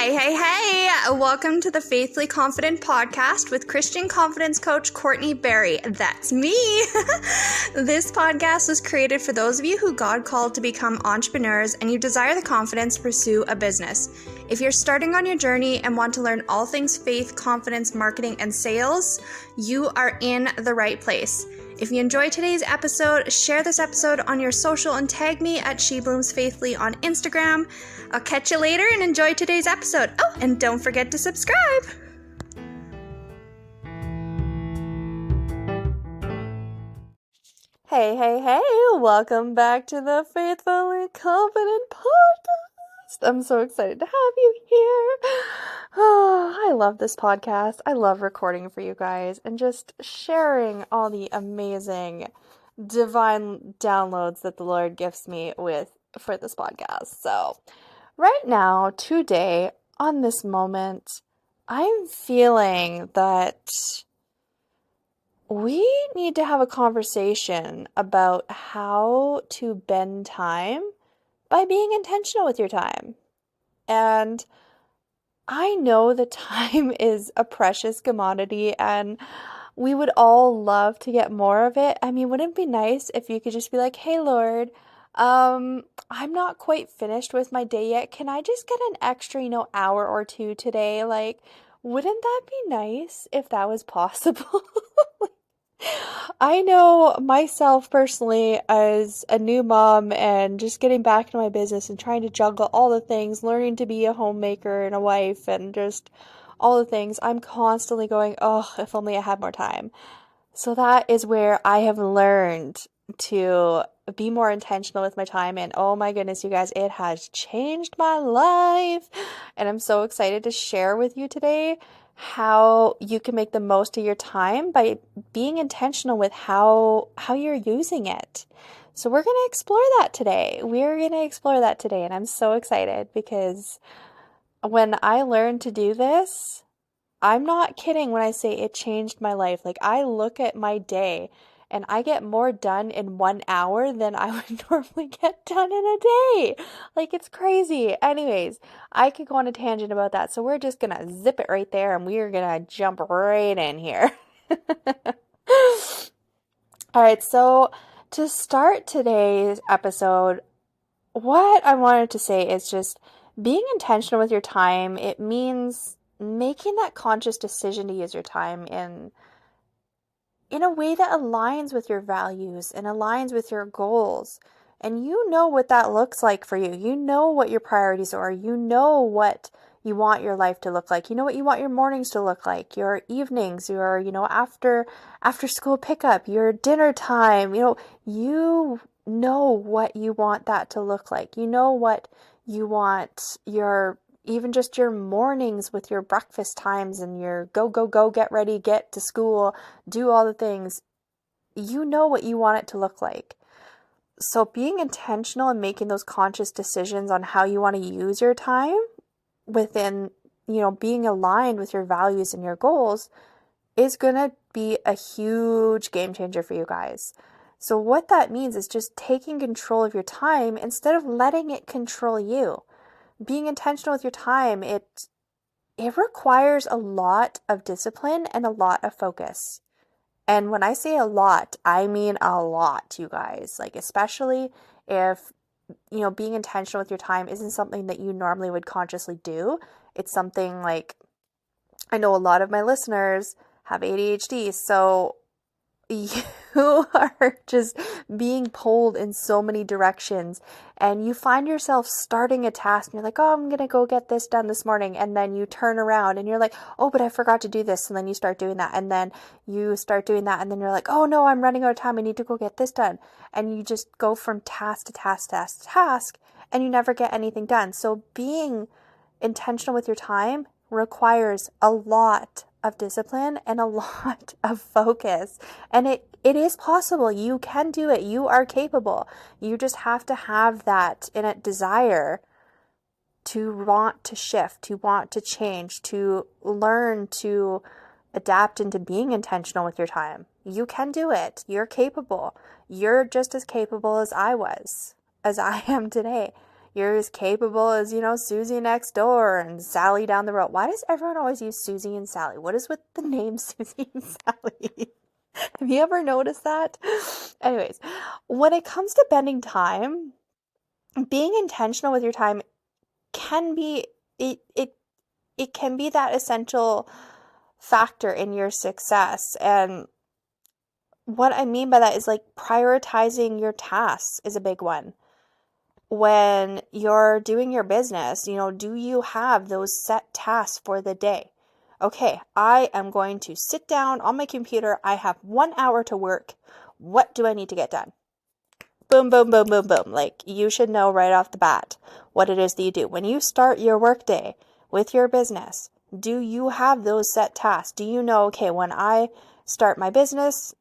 Hey, welcome to the Faithfully Confident podcast with Christian confidence coach Courtney Berry. That's me. This podcast was created for those of you who God called to become entrepreneurs and you desire the confidence to pursue a business. If you're starting on your journey and want to learn all things faith, confidence, marketing, and sales, you are in the right place. If you enjoyed today's episode, share this episode on your social and tag me at SheBloomsFaithfully on Instagram. I'll catch you later and enjoy today's episode. Oh, and don't forget to subscribe. Hey, welcome back to the Faithfully Confident podcast. I'm so excited to have you here. Oh, I love this podcast. I love recording for you guys and just sharing all the amazing divine downloads that the Lord gifts me for this podcast. So right now, today, on this moment, I'm feeling that we need to have a conversation about how to bend time by being intentional with your time. And I know that time is a precious commodity and we would all love to get more of it. I mean, wouldn't it be nice if you could just be like, hey, Lord, I'm not quite finished with my day yet. Can I just get an extra, hour or two today? Like, wouldn't that be nice if that was possible? I know myself personally as a new mom and just getting back into my business and trying to juggle all the things, learning to be a homemaker and a wife and just all the things. I'm constantly going, oh, if only I had more time. So that is where I have learned to be more intentional with my time. And oh my goodness, you guys, it has changed my life. And I'm so excited to share with you today how you can make the most of your time by being intentional with how you're using it. So we're going to explore that today. And I'm so excited because when I learned to do this, I'm not kidding when I say it changed my life. Like, I look at my day and I get more done in 1 hour than I would normally get done in a day. Like, it's crazy. Anyways, I could go on a tangent about that. So we're just going to zip it right there and we're going to jump right in here. All right. So to start today's episode, what I wanted to say is just being intentional with your time. It means making that conscious decision to use your time in a way that aligns with your values and aligns with your goals. And you know what that looks like for you. You know what your priorities are. You know what you want your life to look like. You know what you want your mornings to look like, your evenings, your, after school pickup, your dinner time. You know what you want that to look like. You know what you want even just your mornings with your breakfast times and your go, get ready, get to school, do all the things. You know what you want it to look like. So being intentional and making those conscious decisions on how you want to use your time within, being aligned with your values and your goals is going to be a huge game changer for you guys. So what that means is just taking control of your time instead of letting it control you. Being intentional with your time, it requires a lot of discipline and a lot of focus. And when I say a lot, I mean a lot, you guys. Like, especially if, being intentional with your time isn't something that you normally would consciously do. It's something like, I know a lot of my listeners have ADHD, so you are just being pulled in so many directions and you find yourself starting a task and you're like, oh, I'm going to go get this done this morning. And then you turn around and you're like, oh, but I forgot to do this. And then you start doing that. And then you start doing that. And then you're like, oh no, I'm running out of time. I need to go get this done. And you just go from task to task to task and you never get anything done. So being intentional with your time requires a lot of discipline and a lot of focus. And it is possible. You can do it. You are capable. You just have to have that innate desire to want to shift, to want to change, to learn to adapt into being intentional with your time. You can do it. You're capable. You're just as capable as I was, as I am today. you're as capable as, Susie next door and Sally down the road. Why does everyone always use Susie and Sally? What is with the name Susie and Sally? Have you ever noticed that? Anyways, when it comes to bending time, being intentional with your time can be it can be that essential factor in your success. And what I mean by that is like prioritizing your tasks is a big one. When you're doing your business, do you have those set tasks for the day? Okay, I am going to sit down on my computer. I have 1 hour to work. What do I need to get done? Boom, boom, boom, boom, boom. Like, you should know right off the bat what it is that you do. When you start your workday with your business, do you have those set tasks? Do you know, okay, when I start my business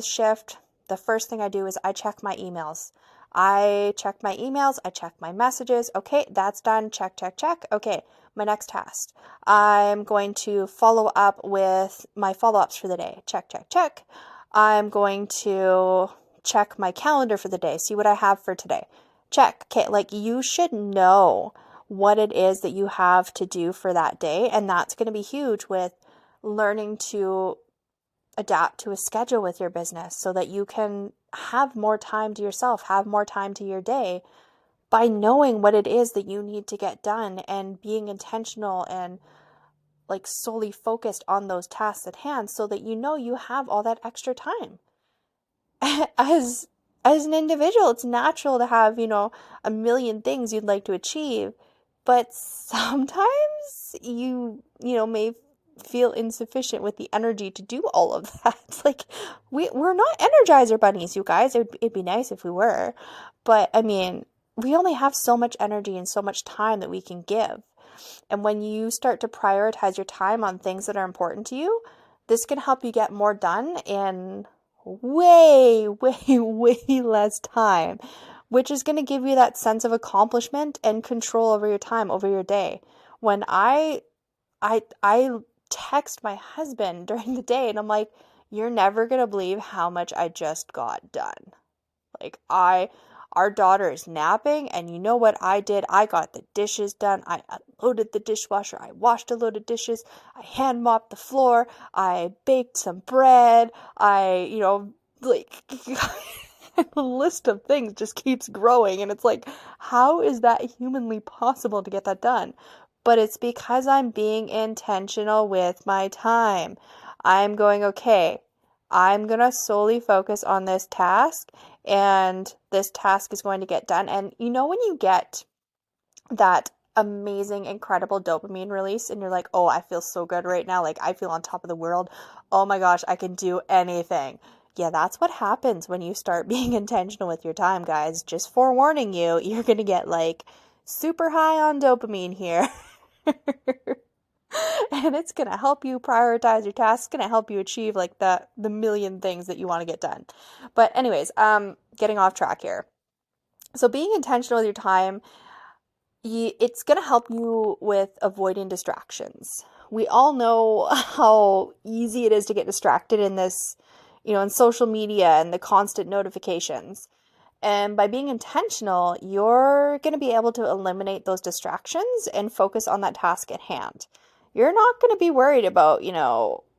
shift, the first thing I do is I check my emails. I check my emails. I check my messages. Okay, that's done. Check, check, check. Okay, my next task. I'm going to follow up with my follow-ups for the day. Check, check, check. I'm going to check my calendar for the day, see what I have for today. Check. Okay, like you should know what it is that you have to do for that day, and that's going to be huge with learning to adapt to a schedule with your business so that you can have more time to yourself, have more time to your day by knowing what it is that you need to get done and being intentional and like solely focused on those tasks at hand so that you have all that extra time. As an individual, it's natural to have, a million things you'd like to achieve, but sometimes you may feel insufficient with the energy to do all of that. It's like we're not Energizer bunnies, you guys. It'd be nice if we were, but I mean, we only have so much energy and so much time that we can give. And when you start to prioritize your time on things that are important to you, this can help you get more done in way, way, way less time, which is going to give you that sense of accomplishment and control over your time, over your day. When I text my husband during the day and I'm like, you're never going to believe how much I just got done. Like our daughter is napping, and you know what I did? I got the dishes done. I unloaded the dishwasher. I washed a load of dishes. I hand mopped the floor. I baked some bread. The list of things just keeps growing. And it's like, how is that humanly possible to get that done? But it's because I'm being intentional with my time. I'm going, okay, I'm going to solely focus on this task, and this task is going to get done. And when you get that amazing, incredible dopamine release and you're like, oh, I feel so good right now. Like, I feel on top of the world. Oh my gosh, I can do anything. Yeah, that's what happens when you start being intentional with your time, guys. Just forewarning you, you're going to get like super high on dopamine here. And it's going to help you prioritize your tasks. It's going to help you achieve like the million things that you want to get done. But anyways, getting off track here. So being intentional with your time, it's going to help you with avoiding distractions. We all know how easy it is to get distracted in this, in social media and the constant notifications. And by being intentional, you're going to be able to eliminate those distractions and focus on that task at hand. You're not going to be worried about,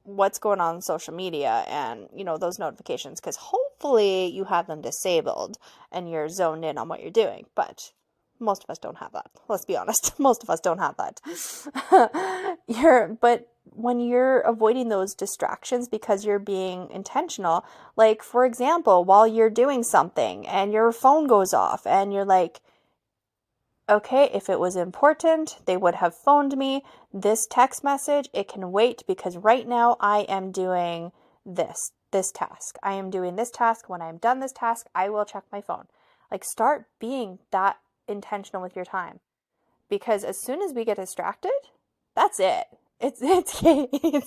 what's going on social media and, those notifications, because hopefully you have them disabled and you're zoned in on what you're doing. But most of us don't have that. Let's be honest. Most of us don't have that. But when you're avoiding those distractions because you're being intentional, like, for example, while you're doing something and your phone goes off and you're like, okay, if it was important, they would have phoned me. This text message, it can wait because right now I am doing this task. I am doing this task. When I'm done this task, I will check my phone. Like, start being that intentional with your time, because as soon as we get distracted, that's it. It's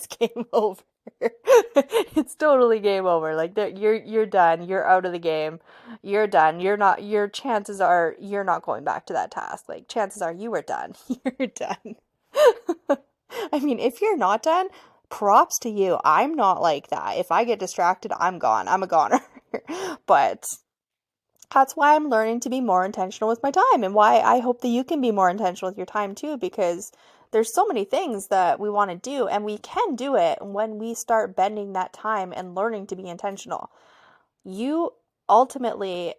game over. It's totally game over. Like, you're done. You're out of the game. You're done. Your chances are you're not going back to that task. Like, chances are you were done. You're done. I mean, if you're not done, props to you. I'm not like that. If I get distracted, I'm gone. I'm a goner. But that's why I'm learning to be more intentional with my time, and why I hope that you can be more intentional with your time too, because there's so many things that we want to do, and we can do it when we start bending that time and learning to be intentional. You ultimately,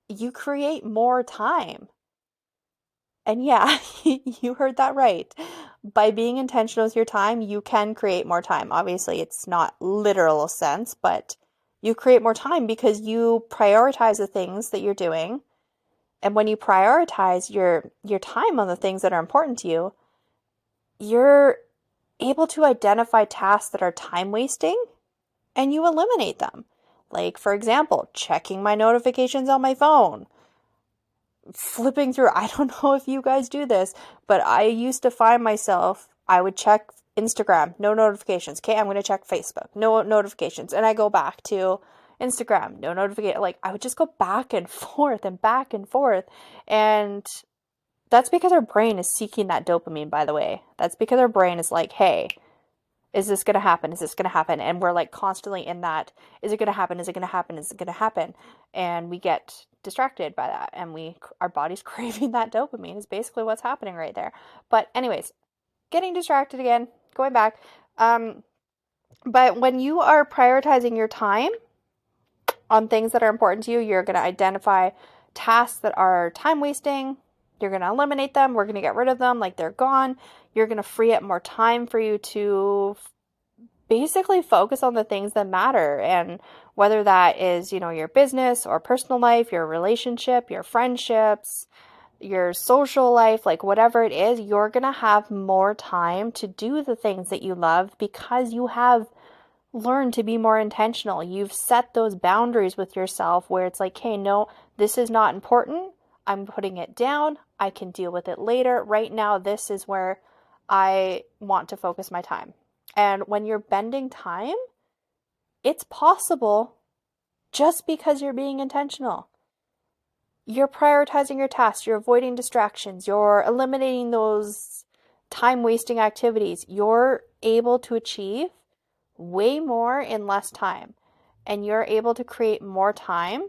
you create more time. And yeah, you heard that right. By being intentional with your time, you can create more time. Obviously, it's not literal sense, but you create more time because you prioritize the things that you're doing. And when you prioritize your time on the things that are important to you, you're able to identify tasks that are time wasting and you eliminate them. Like, for example, checking my notifications on my phone, flipping through. I don't know if you guys do this, but I used to find myself, I would check Instagram, no notifications. Okay, I'm going to check Facebook, no notifications. And I go back to Instagram, no notification. Like, I would just go back and forth and back and forth. And that's because our brain is seeking that dopamine, by the way. That's because our brain is like, hey, is this going to happen? Is this going to happen? And we're like constantly in that, is it going to happen? Is it going to happen? Is it going to happen? And we get distracted by that, and our body's craving that dopamine is basically what's happening right there. But anyways, getting distracted again, going back. But when you are prioritizing your time on things that are important to you, you're going to identify tasks that are time wasting. You're going to eliminate them. We're going to get rid of them like they're gone. You're going to free up more time for you to basically focus on the things that matter. And whether that is, your business or personal life, your relationship, your friendships, your social life, like whatever it is, you're going to have more time to do the things that you love because you have learned to be more intentional. You've set those boundaries with yourself where it's like, hey, no, this is not important. I'm putting it down. I can deal with it later. Right now, this is where I want to focus my time. And when you're bending time, it's possible just because you're being intentional. You're prioritizing your tasks. You're avoiding distractions. You're eliminating those time-wasting activities. You're able to achieve way more in less time. And you're able to create more time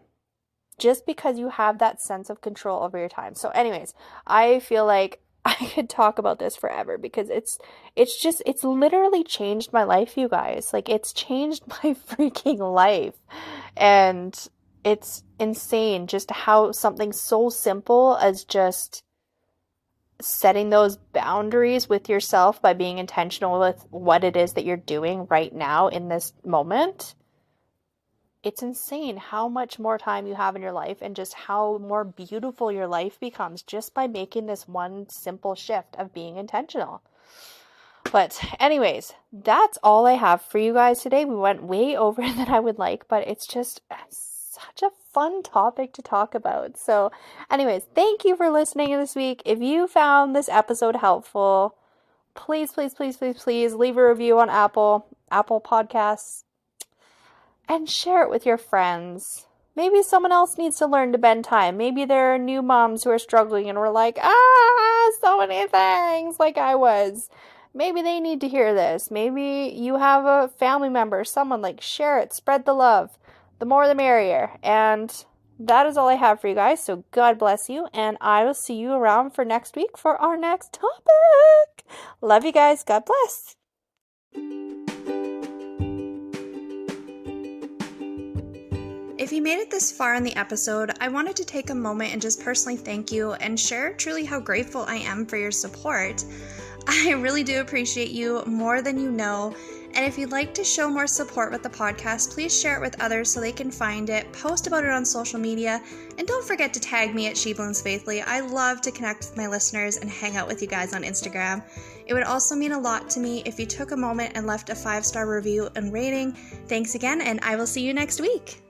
just because you have that sense of control over your time. So anyways, I feel like I could talk about this forever because it's literally changed my life, you guys. Like, it's changed my freaking life. And it's insane just how something so simple as just setting those boundaries with yourself by being intentional with what it is that you're doing right now in this moment. It's insane how much more time you have in your life and just how more beautiful your life becomes just by making this one simple shift of being intentional. But anyways, that's all I have for you guys today. We went way over than I would like, but it's just such a fun topic to talk about. So anyways, thank you for listening this week. If you found this episode helpful, please, please, please, please, please leave a review on Apple Podcasts. And share it with your friends. Maybe someone else needs to learn to bend time. Maybe there are new moms who are struggling and were like, so many things, like I was. Maybe they need to hear this. Maybe you have a family member, someone, like, share it, spread the love. The more the merrier. And that is all I have for you guys. So God bless you. And I will see you around for next week for our next topic. Love you guys. God bless. If you made it this far in the episode, I wanted to take a moment and just personally thank you and share truly how grateful I am for your support. I really do appreciate you more than you know. And if you'd like to show more support with the podcast, please share it with others so they can find it, post about it on social media, and don't forget to tag me at SheBlooms I love to connect with my listeners and hang out with you guys on Instagram. It would also mean a lot to me if you took a moment and left a 5-star review and rating. Thanks again, and I will see you next week.